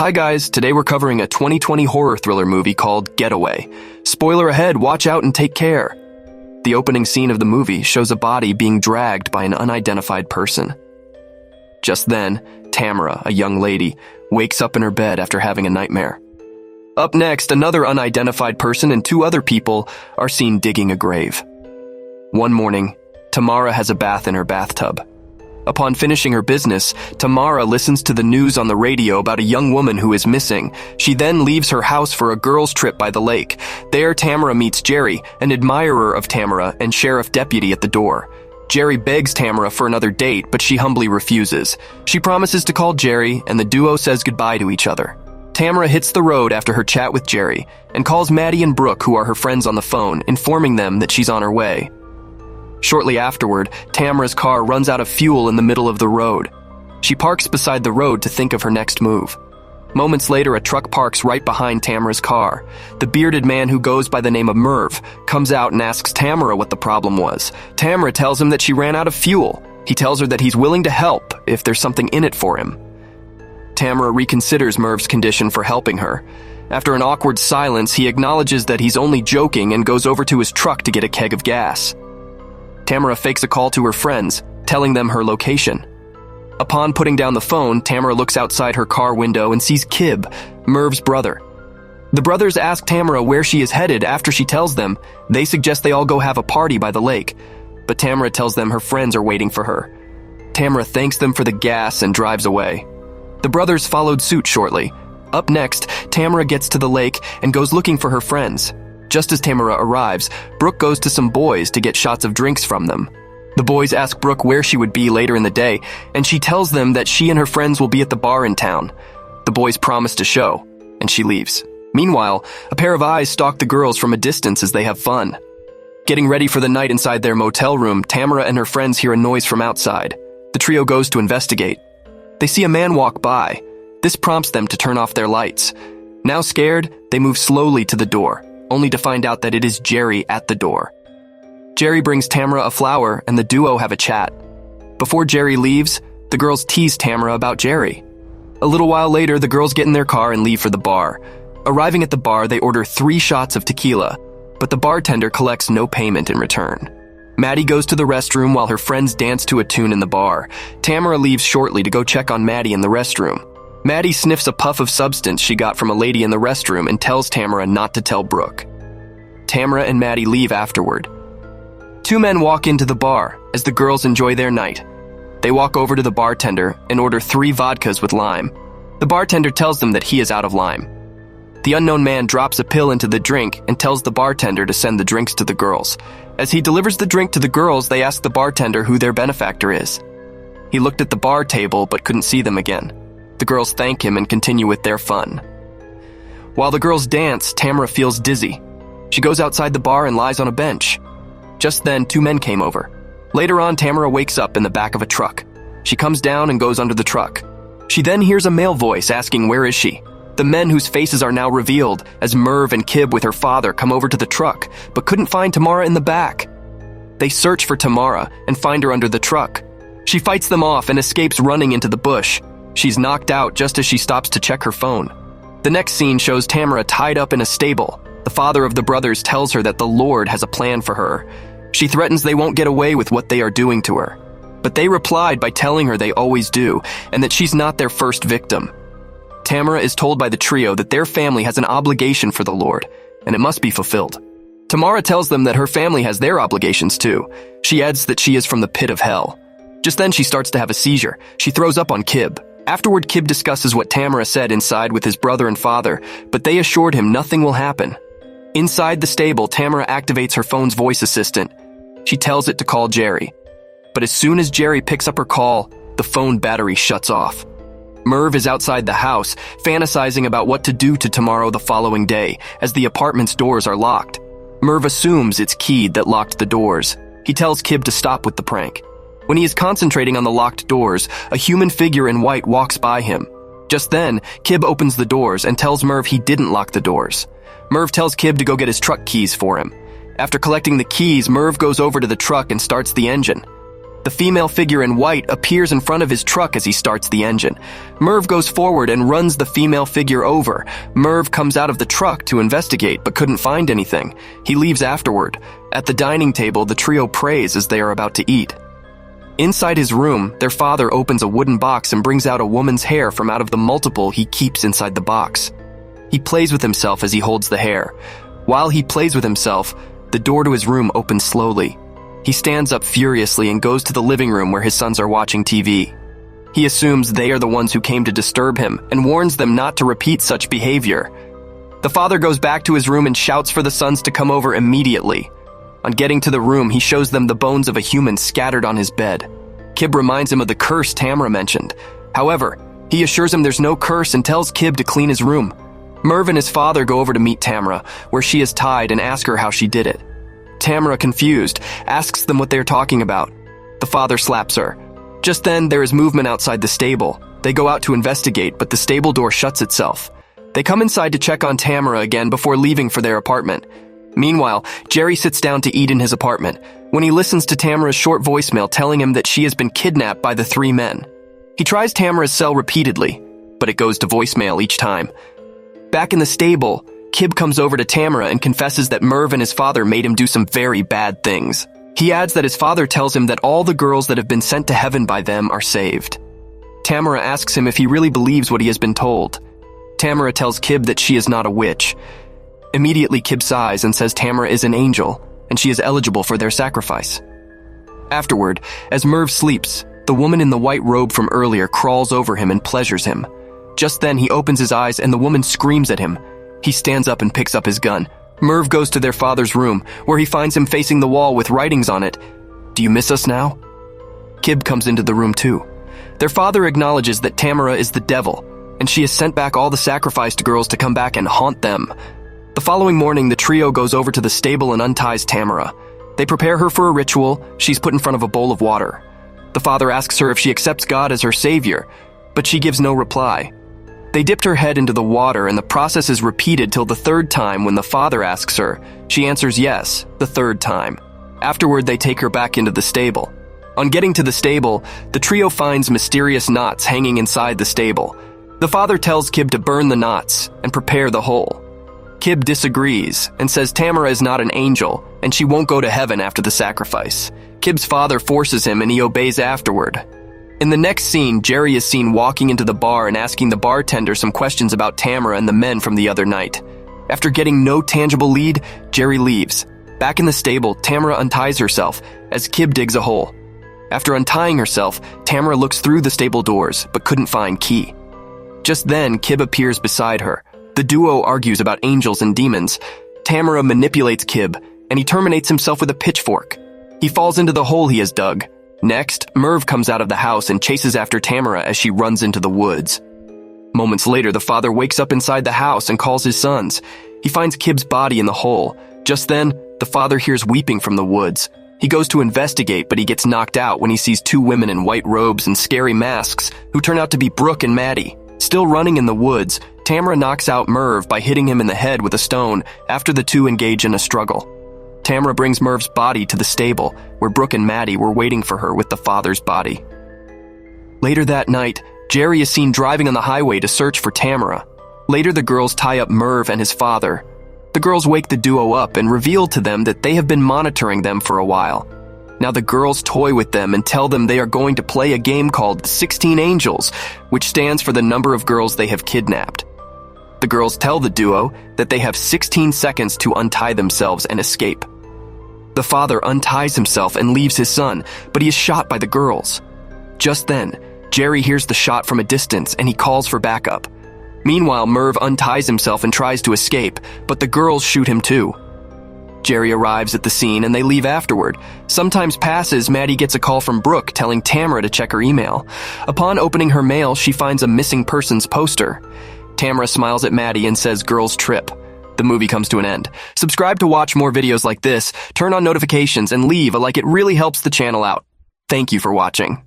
Hi guys, today we're covering a 2020 horror thriller movie called Getaway. Spoiler ahead, watch out and take care. The opening scene of the movie shows a body being dragged by an unidentified person. Just then, Tamara, a young lady, wakes up in her bed after having a nightmare. Up next, another unidentified person and two other people are seen digging a grave. One morning, Tamara has a bath in her bathtub. Upon finishing her business, Tamara listens to the news on the radio about a young woman who is missing. She then leaves her house for a girls' trip by the lake. There, Tamara meets Jerry, an admirer of Tamara and sheriff deputy at the door. Jerry begs Tamara for another date, but she humbly refuses. She promises to call Jerry, and the duo says goodbye to each other. Tamara hits the road after her chat with Jerry and calls Maddie and Brooke, who are her friends, on the phone, informing them that she's on her way. Shortly afterward, Tamara's car runs out of fuel in the middle of the road. She parks beside the road to think of her next move. Moments later, a truck parks right behind Tamara's car. The bearded man who goes by the name of Merv comes out and asks Tamara what the problem was. Tamara tells him that she ran out of fuel. He tells her that he's willing to help if there's something in it for him. Tamara reconsiders Merv's condition for helping her. After an awkward silence, he acknowledges that he's only joking and goes over to his truck to get a keg of gas. Tamara fakes a call to her friends, telling them her location. Upon putting down the phone, Tamara looks outside her car window and sees Kib, Merv's brother. The brothers ask Tamara where she is headed. After she tells them, they suggest they all go have a party by the lake, but Tamara tells them her friends are waiting for her. Tamara thanks them for the gas and drives away. The brothers followed suit shortly. Up next, Tamara gets to the lake and goes looking for her friends. Just as Tamara arrives, Brooke goes to some boys to get shots of drinks from them. The boys ask Brooke where she would be later in the day, and she tells them that she and her friends will be at the bar in town. The boys promise to show, and she leaves. Meanwhile, a pair of eyes stalk the girls from a distance as they have fun. Getting ready for the night inside their motel room, Tamara and her friends hear a noise from outside. The trio goes to investigate. They see a man walk by. This prompts them to turn off their lights. Now scared, they move slowly to the door, only to find out that it is Jerry at the door. Jerry brings Tamara a flower, and the duo have a chat. Before Jerry leaves, the girls tease Tamara about Jerry. A little while later, the girls get in their car and leave for the bar. Arriving at the bar, they order 3 shots of tequila, but the bartender collects no payment in return. Maddie goes to the restroom while her friends dance to a tune in the bar. Tamara leaves shortly to go check on Maddie in the restroom. Maddie sniffs a puff of substance she got from a lady in the restroom and tells Tamara not to tell Brooke. Tamara and Maddie leave afterward. 2 men walk into the bar as the girls enjoy their night. They walk over to the bartender and order 3 vodkas with lime. The bartender tells them that he is out of lime. The unknown man drops a pill into the drink and tells the bartender to send the drinks to the girls. As he delivers the drink to the girls, they ask the bartender who their benefactor is. He looked at the bar table but couldn't see them again. The girls thank him and continue with their fun. While the girls dance, Tamara feels dizzy. She goes outside the bar and lies on a bench. Just then, 2 men came over. Later on, Tamara wakes up in the back of a truck. She comes down and goes under the truck. She then hears a male voice asking where is she. The men whose faces are now revealed as Merv and Kib with her father come over to the truck, but couldn't find Tamara in the back. They search for Tamara and find her under the truck. She fights them off and escapes running into the bush. She's knocked out just as she stops to check her phone. The next scene shows Tamara tied up in a stable. The father of the brothers tells her that the Lord has a plan for her. She threatens they won't get away with what they are doing to her. But they replied by telling her they always do, and that she's not their first victim. Tamara is told by the trio that their family has an obligation for the Lord, and it must be fulfilled. Tamara tells them that her family has their obligations too. She adds that she is from the pit of hell. Just then she starts to have a seizure. She throws up on Kib. Afterward, Kib discusses what Tamara said inside with his brother and father, but they assured him nothing will happen. Inside the stable, Tamara activates her phone's voice assistant. She tells it to call Jerry. But as soon as Jerry picks up her call, the phone battery shuts off. Merv is outside the house, fantasizing about what to do to Tamara the following day, as the apartment's doors are locked. Merv assumes it's Kid that locked the doors. He tells Kib to stop with the prank. When he is concentrating on the locked doors, a human figure in white walks by him. Just then, Kib opens the doors and tells Merv he didn't lock the doors. Merv tells Kib to go get his truck keys for him. After collecting the keys, Merv goes over to the truck and starts the engine. The female figure in white appears in front of his truck as he starts the engine. Merv goes forward and runs the female figure over. Merv comes out of the truck to investigate but couldn't find anything. He leaves afterward. At the dining table, the trio prays as they are about to eat. Inside his room, their father opens a wooden box and brings out a woman's hair from out of the multiple he keeps inside the box. He plays with himself as he holds the hair. While he plays with himself, the door to his room opens slowly. He stands up furiously and goes to the living room where his sons are watching TV. He assumes they are the ones who came to disturb him and warns them not to repeat such behavior. The father goes back to his room and shouts for the sons to come over immediately. On getting to the room, he shows them the bones of a human scattered on his bed. Kib reminds him of the curse Tamara mentioned. However, he assures him there's no curse and tells Kib to clean his room. Merv and his father go over to meet Tamara, where she is tied, and ask her how she did it. Tamara, confused, asks them what they are talking about. The father slaps her. Just then, there is movement outside the stable. They go out to investigate, but the stable door shuts itself. They come inside to check on Tamara again before leaving for their apartment. Meanwhile, Jerry sits down to eat in his apartment when he listens to Tamara's short voicemail telling him that she has been kidnapped by the three men. He tries Tamara's cell repeatedly, but it goes to voicemail each time. Back in the stable, Kib comes over to Tamara and confesses that Merv and his father made him do some very bad things. He adds that his father tells him that all the girls that have been sent to heaven by them are saved. Tamara asks him if he really believes what he has been told. Tamara tells Kib that she is not a witch. Immediately, Kib sighs and says Tamara is an angel, and she is eligible for their sacrifice. Afterward, as Merv sleeps, the woman in the white robe from earlier crawls over him and pleasures him. Just then, he opens his eyes and the woman screams at him. He stands up and picks up his gun. Merv goes to their father's room, where he finds him facing the wall with writings on it. "Do you miss us now?" Kib comes into the room too. Their father acknowledges that Tamara is the devil, and she has sent back all the sacrificed girls to come back and haunt them. The following morning, the trio goes over to the stable and unties Tamara. They prepare her for a ritual. She's put in front of a bowl of water. The father asks her if she accepts God as her savior, but she gives no reply. They dipped her head into the water, and the process is repeated till the third time when the father asks her. She answers yes, the third time. Afterward, they take her back into the stable. On getting to the stable, the trio finds mysterious knots hanging inside the stable. The father tells Kib to burn the knots and prepare the hole. Kib disagrees and says Tamara is not an angel, and she won't go to heaven after the sacrifice. Kib's father forces him, and he obeys afterward. In the next scene, Jerry is seen walking into the bar and asking the bartender some questions about Tamara and the men from the other night. After getting no tangible lead, Jerry leaves. Back in the stable, Tamara unties herself as Kib digs a hole. After untying herself, Tamara looks through the stable doors but couldn't find Key. Just then, Kib appears beside her. The duo argues about angels and demons. Tamara manipulates Kib, and he terminates himself with a pitchfork. He falls into the hole he has dug. Next, Merv comes out of the house and chases after Tamara as she runs into the woods. Moments later, the father wakes up inside the house and calls his sons. He finds Kib's body in the hole. Just then, the father hears weeping from the woods. He goes to investigate, but he gets knocked out when he sees two women in white robes and scary masks who turn out to be Brooke and Maddie. Still running in the woods, Tamara knocks out Merv by hitting him in the head with a stone after the two engage in a struggle. Tamara brings Merv's body to the stable, where Brooke and Maddie were waiting for her with the father's body. Later that night, Jerry is seen driving on the highway to search for Tamara. Later, the girls tie up Merv and his father. The girls wake the duo up and reveal to them that they have been monitoring them for a while. Now the girls toy with them and tell them they are going to play a game called 16 Angels, which stands for the number of girls they have kidnapped. The girls tell the duo that they have 16 seconds to untie themselves and escape. The father unties himself and leaves his son, but he is shot by the girls. Just then, Jerry hears the shot from a distance and he calls for backup. Meanwhile, Merv unties himself and tries to escape, but the girls shoot him too. Jerry arrives at the scene and they leave afterward. Some time passes, Maddie gets a call from Brooke telling Tamara to check her email. Upon opening her mail, she finds a missing persons poster. Tamara smiles at Maddie and says, "Girls trip." The movie comes to an end. Subscribe to watch more videos like this, turn on notifications, and leave a like. It really helps the channel out. Thank you for watching.